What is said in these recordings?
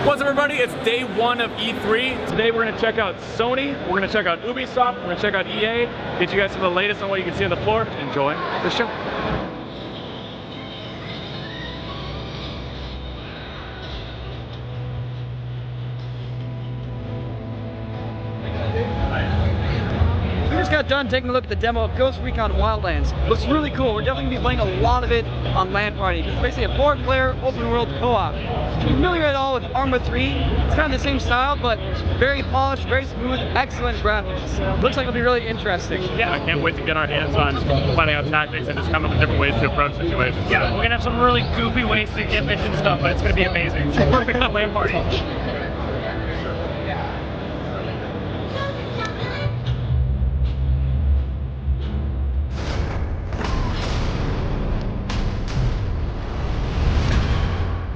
What's up, everybody? It's day one of E3. Today we're gonna check out Sony, we're gonna check out Ubisoft, we're gonna check out EA, get you guys some of the latest on what you can see on the floor. Enjoy the show. We just got done taking a look at the demo of Ghost Recon Wildlands. Looks really cool. We're definitely going to be playing a lot of it on LAN Party. It's basically a 4-player open world co-op. If you're familiar at all with Arma 3, it's kind of the same style, but very polished, very smooth, excellent graphics. Looks like it'll be really interesting. Yeah, I can't wait to get our hands on planning out tactics and just come up with different ways to approach situations. Yeah, we're gonna have some really goofy ways to get mission stuff, but it's gonna be amazing. It's perfect for LAN Party.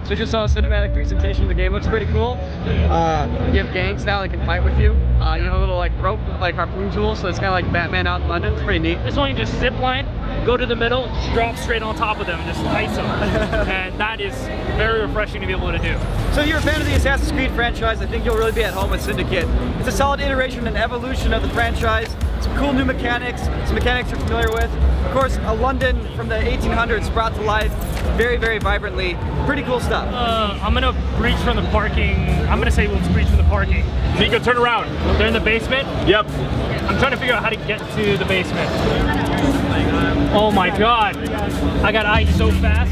So we just saw a cinematic presentation of the game. Looks pretty cool. You have gangs now that can fight with you. You know, a little like rope, like harpoon tool. So it's kind of like Batman out in London. It's pretty neat. This one you just zip line, go to the middle, just drop straight on top of them and just ice them. And that is very refreshing to be able to do. So if you're a fan of the Assassin's Creed franchise, I think you'll really be at home with Syndicate. It's a solid iteration and evolution of the franchise. Some cool new mechanics, some mechanics you're familiar with. Of course, a London from the 1800s brought to life very, very vibrantly. Pretty cool stuff. I'm gonna breach from the parking. I'm gonna say let's breach from the parking. Nico, turn around. They're in the basement? Yep. I'm trying to figure out how to get to the basement. Oh my god. I got ice so fast.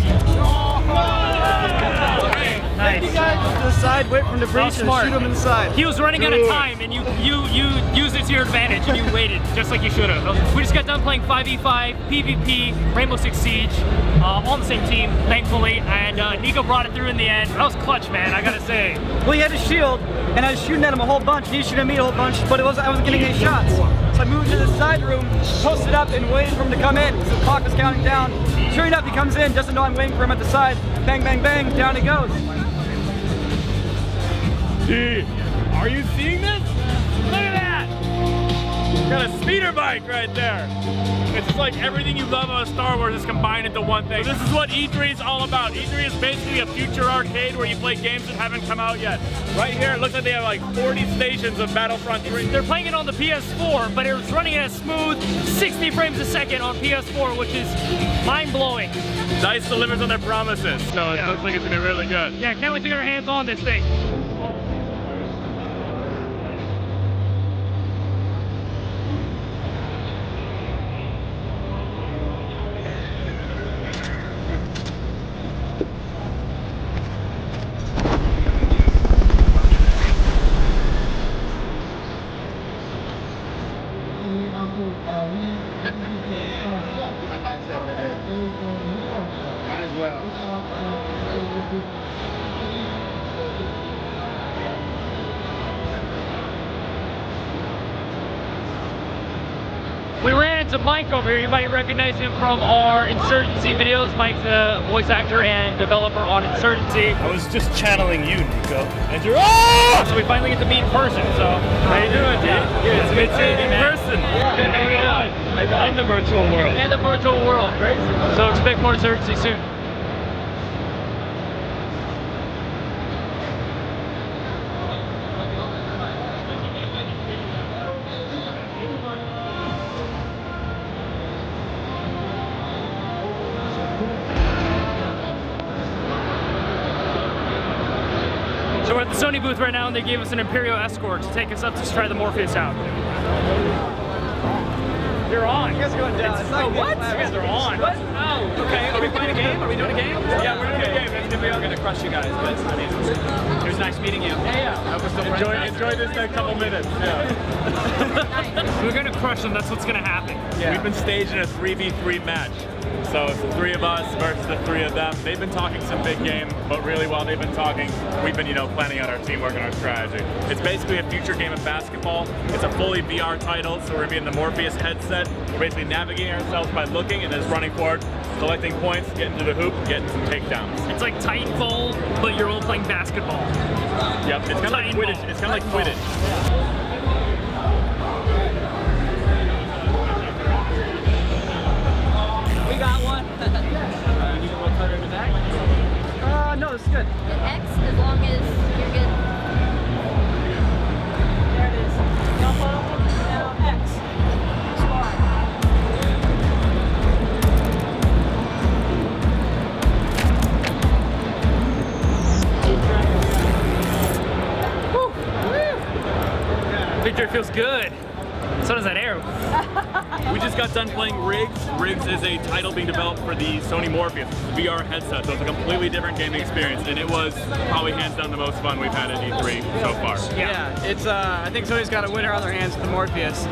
Nice. To the side, wait for him to breach and shoot him in the side. He was running out of time and you used it to your advantage and you waited just like you should have. We just got done playing 5v5, PvP, Rainbow Six Siege, on the same team, thankfully, and Nico brought it through in the end. That was clutch, man, I gotta say. Well, he had his shield, and I was shooting at him a whole bunch, and he was shooting at me a whole bunch, but I wasn't getting any shots. So I moved to the side room, posted up, and waited for him to come in. So the clock was counting down. Sure enough, he comes in, doesn't know I'm waiting for him at the side. Bang, bang, bang, down he goes. Dude, are you seeing this? Look at that! Got a speeder bike right there. It's just like everything you love about Star Wars is combined into one thing. So this is what E3 is all about. E3 is basically a future arcade where you play games that haven't come out yet. Right here, it looks like they have like 40 stations of Battlefront 3. They're playing it on the PS4, but it's running at a smooth 60 frames a second on PS4, which is mind-blowing. DICE delivers on their promises. So it looks like it's gonna be really good. Yeah, can't wait to get our hands on this thing. Might as well. We ran into Mike over here. You might recognize him from our Insurgency videos. Mike's a voice actor and developer on Insurgency. I was just channeling you, Nico. And you're So we finally get to meet in person, so. How you doing, dude? Yeah, It's good seeing you in man. person. in the virtual world. And the virtual world. So expect more Insurgency soon. So we're at the Sony booth right now and they gave us an Imperial escort to take us up to try the Morpheus out. You're on. You guys are going down. It's not What? You guys are on. What? Oh, okay. Are we playing a game? Are we doing a game? Yeah, we're doing a game. It's gonna crush you guys, but I mean, it was nice meeting you. Yeah. Enjoy this next couple minutes. Yeah. We're gonna crush them. That's what's gonna happen. Yeah. We've been staging a 3v3 match. So it's the three of us versus the three of them. They've been talking some big game, but really while they've been talking, we've been, planning out our teamwork and our strategy. It's basically a future game of basketball. It's a fully VR title, so we're gonna be in the Morpheus headset. We're basically navigating ourselves by looking and just running forward, collecting points, getting to the hoop, getting some takedowns. It's like Titanfall, but you're all playing basketball. Yep, it's kind of like Quidditch. It's kind of like Quidditch. We got one. no, this is good. X as long as you're good. There it is. Yellow, now X. Squad. Victory feels good. So does that arrow. We just got done playing Riggs. Riggs is a title being developed for the Sony Morpheus VR headset, so it's a completely different gaming experience, and it was probably hands down the most fun we've had at E3 so far. Yeah, it's I think Sony's got a winner on their hands with the Morpheus.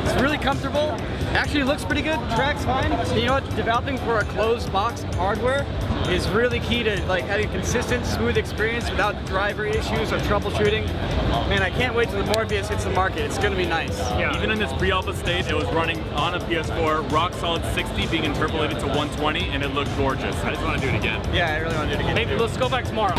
It's really comfortable. Actually looks pretty good. Tracks fine. You know what? Developing for a closed box of hardware is really key to like having a consistent, smooth experience without driver issues or troubleshooting. Man, I can't wait till the Morpheus hits the market. It's gonna be nice. Yeah. Even in this pre-alpha state, it was running on a PS4, rock solid 60 being interpolated to 120, and it looked gorgeous. I just want to do it again. Yeah, I really want to do it again. Maybe too. let's go back tomorrow.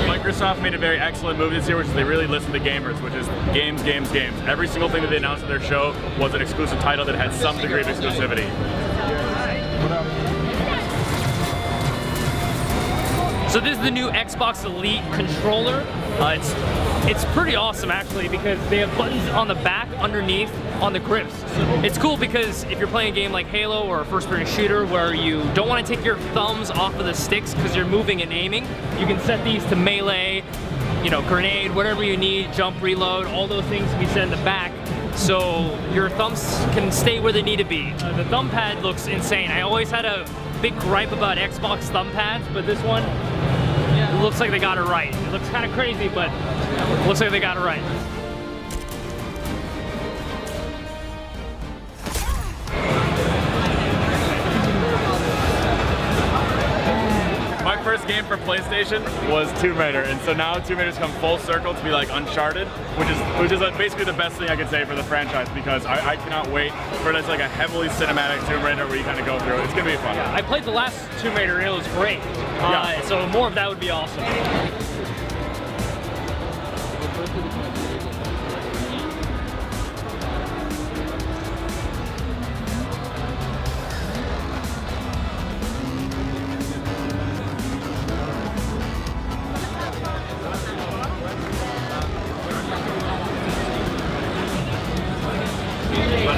Microsoft made a very excellent move this year, which is they really listened to gamers, which is games, games, games. Every single thing that they announced at their show was an exclusive title that had some degree of exclusivity. So this is the new Xbox Elite controller. It's pretty awesome actually because they have buttons on the back, underneath, on the grips. It's cool because if you're playing a game like Halo or a first-person shooter where you don't want to take your thumbs off of the sticks because you're moving and aiming, you can set these to melee, you know, grenade, whatever you need, jump, reload, all those things can be set in the back. So your thumbs can stay where they need to be. The thumb pad looks insane. I always had a big gripe about Xbox thumb pads, but this one, it looks like they got it right. It looks kind of crazy, but it looks like they got it right. My first game for PlayStation was Tomb Raider, and so now Tomb Raider's come full circle to be like Uncharted, which is basically the best thing I could say for the franchise because I cannot wait for this like a heavily cinematic Tomb Raider where you kind of go through it. It's gonna be fun. I played the last Tomb Raider and it was great. So more of that would be awesome.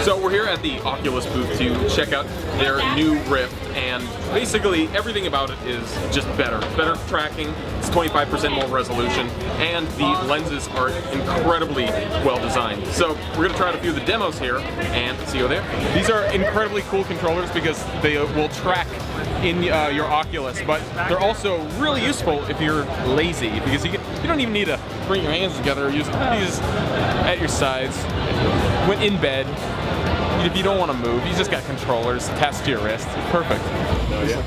So we're here at the Oculus booth to check out their new Rift, and basically everything about it is just better. Better tracking, it's 25% more resolution, and the lenses are incredibly well designed. So we're gonna try out a few of the demos here and see you there. These are incredibly cool controllers because they will track in your Oculus, but they're also really useful if you're lazy because you don't even need to bring your hands together or use these at your sides when in bed. If you don't want to move, you just got controllers attached to your wrist. Perfect.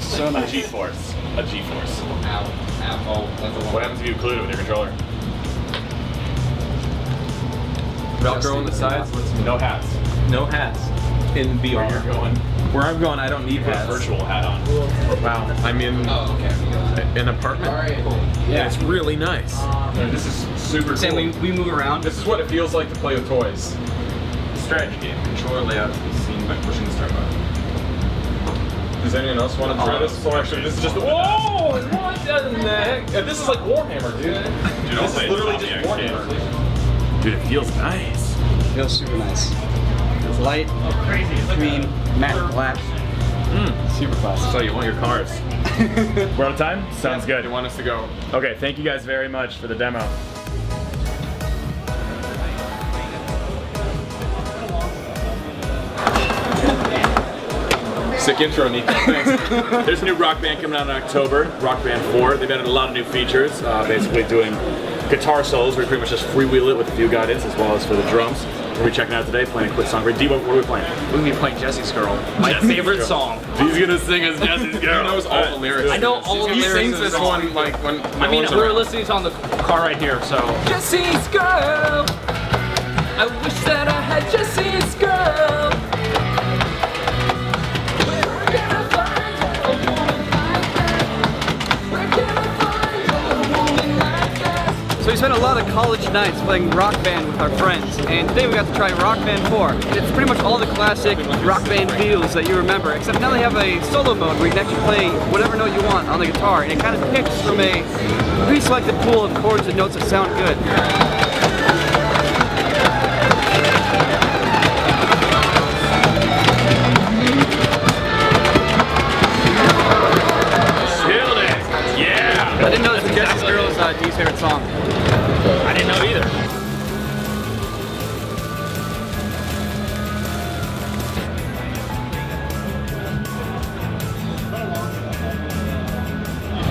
So nice. A G-Force. A G-Force. What happens if you occlude it with your controller? Velcro on the sides. No hats. No hats in VR. Where you're going. Where I'm going, I don't need Put a hats. virtual hat on. Wow, I'm in an apartment. Yeah, it's really nice. This is super cool. Sam, we move around. This is what it feels like to play with toys. Strategy game. Controller layout is seen by pushing the start button. Does anyone else want to try this? Oh, actually, this is just. Whoa! What the heck? This is like Warhammer, dude. Dude, This is literally just Warhammer. Dude, it feels nice. Feels super nice. It's light, clean, matte black. Super classy. So you want your cars. We're out of time? Sounds good. They want us to go. Okay, thank you guys very much for the demo. Sick intro, Nico. Thanks. There's a new Rock Band coming out in October, Rock Band 4. They've added a lot of new features, basically doing guitar solos where you pretty much just freewheel it with a few guidance as well as for the drums. We're checking out today, playing a quick song. D, what are we playing? We're gonna be playing Jesse's Girl, my favorite song. He's gonna sing as Jesse's Girl. He knows all the lyrics. I know all the He lyrics sings of the this song. one like when. I mean, we're listening to it on the car right here, so. Jesse's Girl, I wish that I had Jesse's Girl. Where can I find a woman like that? Where can I find a woman like that? So we spent a lot of college nights playing Rock Band with our friends, and today we got to try Rock Band 4. It's pretty much all the classic Rock Band feels that you remember, except now they have a solo mode where you can actually play whatever note you want on the guitar, and it kind of picks from a pre-selected pool of chords and notes that sound good. I didn't know this was Jesse's Girl's D's favorite song. I didn't know either.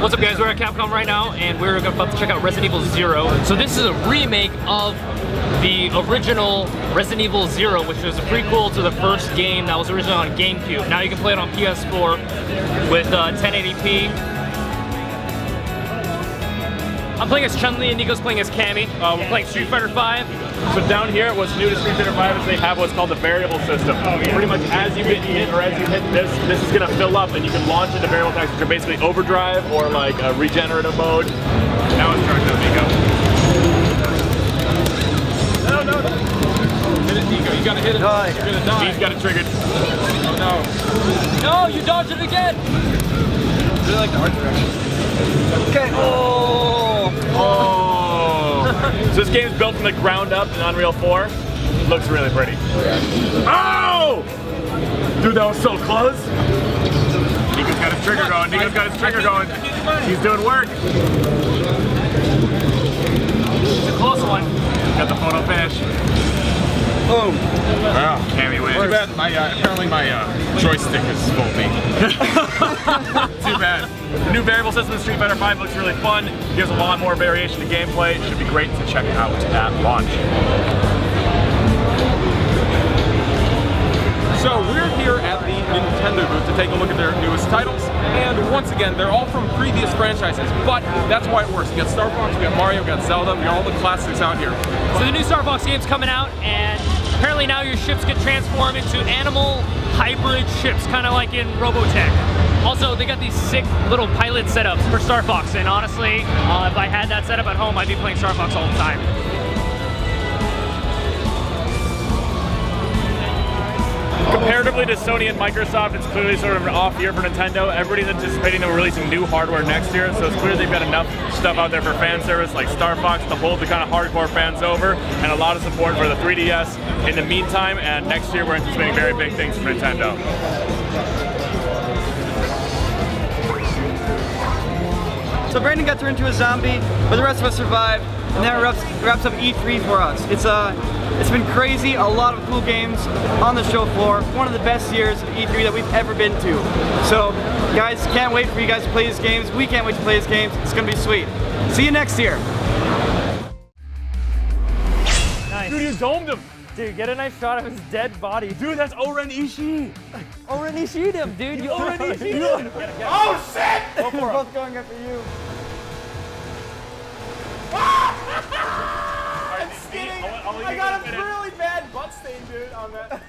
What's up guys, we're at Capcom right now and we're about to check out Resident Evil 0. So this is a remake of the original Resident Evil 0, which was a prequel to the first game that was originally on GameCube. Now you can play it on PS4 with 1080p. I'm playing as Chun-Li and Nico's playing as Cammy. We're playing Street Fighter V. So down here, what's new to Street Fighter V is they have what's called the variable system. Pretty much as you get hit or as you hit this is gonna fill up and you can launch into variable attacks, which are basically overdrive or like a regenerative mode. Now it's turned up, Nico. No. Hit it, Nico. You gotta hit it. You're gonna die. He's got it triggered. Oh no. No, you dodged it again! I really like the art direction. Okay. So this game's built from the ground up in Unreal 4. Looks really pretty. Oh! Dude, that was so close. Nico's got his trigger going. He's doing work. It's a close one. Got the photo finish. Boom. Wow. Cammy wins. Too bad. Apparently my joystick is faulty. Too bad. The new variable system in Street Fighter V looks really fun. Gives a lot more variation to gameplay. It should be great to check out at launch. So we're here at the Nintendo booth to take a look at their newest titles, and once again, they're all from previous franchises, but that's why it works. We got Star Fox, we got Mario, we got Zelda, we got all the classics out here. So the new Star Fox game's coming out, and apparently now your ships can transform into animal hybrid ships, kind of like in Robotech. Also, they got these sick little pilot setups for Star Fox, and honestly, if I had that setup at home, I'd be playing Star Fox all the time. Comparatively to Sony and Microsoft, it's clearly sort of an off year for Nintendo. Everybody's anticipating them releasing new hardware next year, so it's clear they've got enough stuff out there for fan service like Star Fox to hold the kind of hardcore fans over, and a lot of support for the 3DS in the meantime, and next year we're anticipating very big things from Nintendo. So Brandon got turned into a zombie, but the rest of us survived, and that wraps up E3 for us. It's been crazy, a lot of cool games on the show floor. One of the best years of E3 that we've ever been to. So guys, can't wait for you guys to play these games. We can't wait to play these games. It's gonna be sweet. See you next year. Nice. Dude, you domed him! Dude, get a nice shot of his dead body. Dude, that's Oren Ishii! Oren Ishii him, dude. You Oren Ishii! Oh shit! We're both going after you. I got a really bad butt stain, dude, on that.